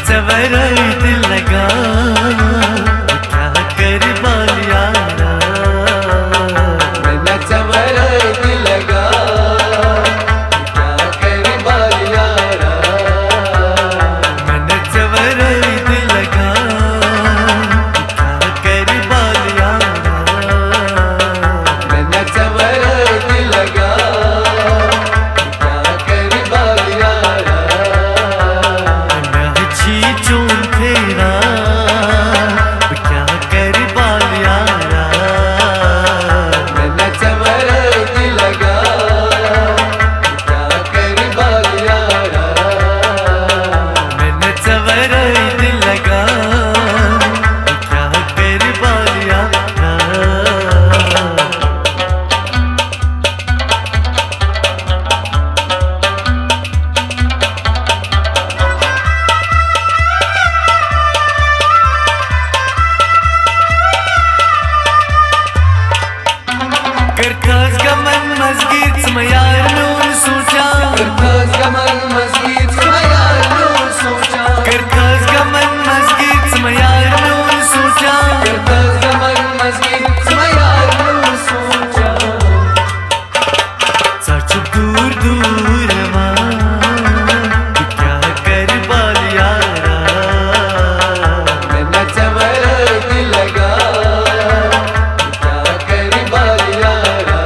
चवर दिल लगा क्या कर बाल यारा। मैंने चवर दिल लगा क्या कर बाल यारा। मैंने चवर दिल लगा क्या कर बाल यारा। मैंने चवर दिल लगा क्या कर बाल यारा। मैं अच्छी चून तेरा क्या कर बाल यारा। मैंने चवर दिल लगा क्या कर बाल यारा। मैंने चवर दिल लगा क्या कर बाल यारा। करताज का मन मस्जिद समयार नूर सोचा। करताज का मन मस्जिद समयार नूर सोचा। करताज का मन मस्जिद समयार नूर सोचा। करताज का मन मस्जिद समयार नूर सोचा। सच दूर दूर मां क्या कर बाल यारा। मैंने चवर दिल लगा क्या कर बाल यारा।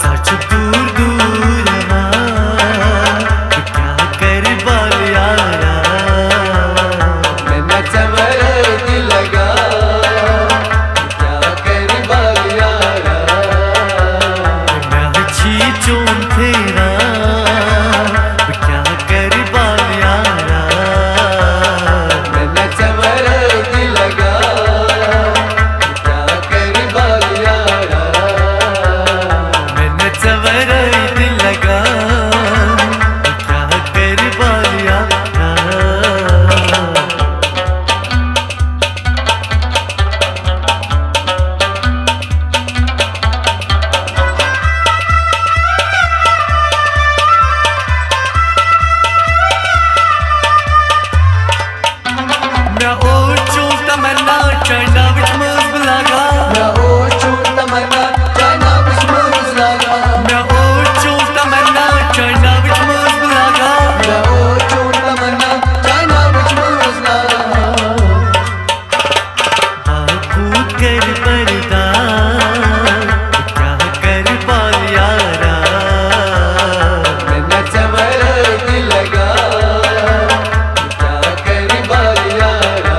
सच दूर दूर मां क्या कर बाल यारा। मैंने चवर दिल लगा क्या कर बाल यारा। मैं अच्छी चून तेरा क्या कर बाल यारा। मैंने चवर दिल लगा क्या कर बाल यारा। मैंने चवर दिल लगा क्या कर बाल यारा। मैं और चूं तमन्ना चाइना विच मौज लगा। मैं ओ चूं तमन्ना चाइना विच मौज लगा। मैं और चूं तमन्ना चाइना विच मौज लगा। मैं ओ चूं तमन्ना चाइना विच मौज लगा। बापू कर पर्दा क्या कर बाल यारा। मैंने चवर दिल लगा क्या कर बाल यारा।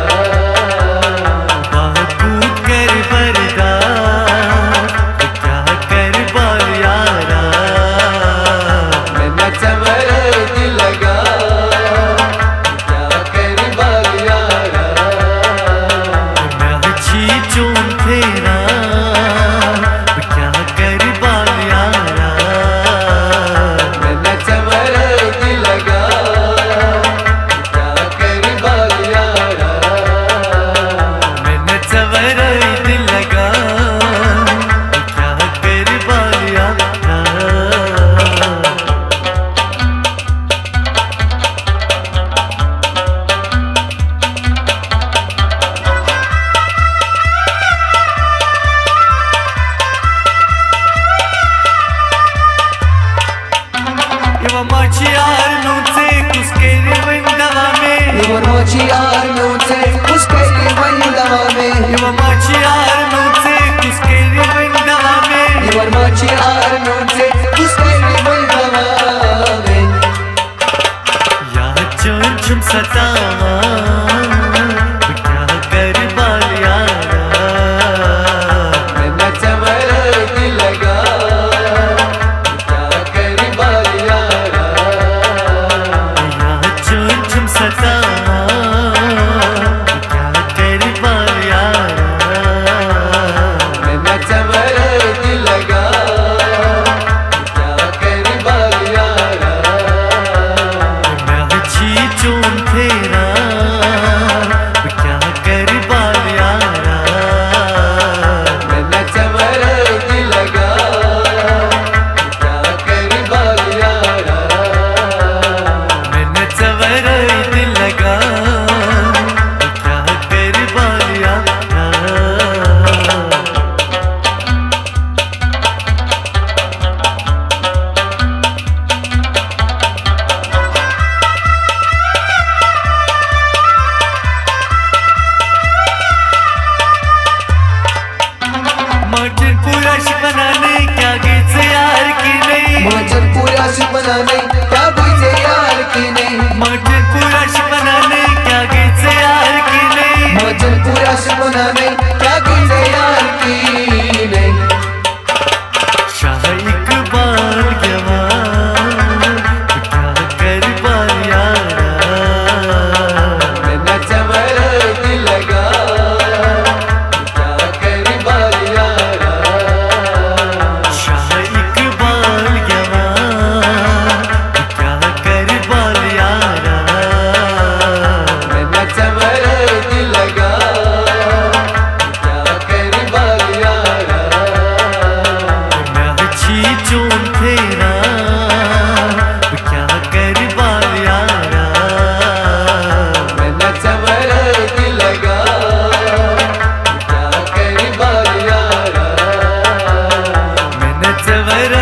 बापू कर पर्दा क्या कर बाल यारा। मैंने चवर दिल लगा क्या कर बाल यारा। मैं अच्छी चून तेरा क्या कर बाल यारा। मैंने चवर दिल लगा क्या कर बाल यारा। मैंने चवर दिल लगा क्या कर बाल यारा। Iva maciar nu te kuskeri vindava me. Iva maciar nu te kuskeri vindava me. Iva maciar nu te kuskeri vindava me. Iva maciar nu te kuskeri vindava me. या चुन चुम सतावा क्या कर बाल यारा। मैंने चवर दिल लगा क्या कर बाल यारा। या चुन चुम सतावा क्या कर बाल यारा। मैंने चवर दिल लगा क्या कर बाल यारा। मैं अच्छी चून तेरा क्या कर बाल यारा। मैंने चवर दिल लगा क्या कर बाल यारा। मैंने चवर दिल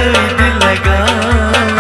दिल लगा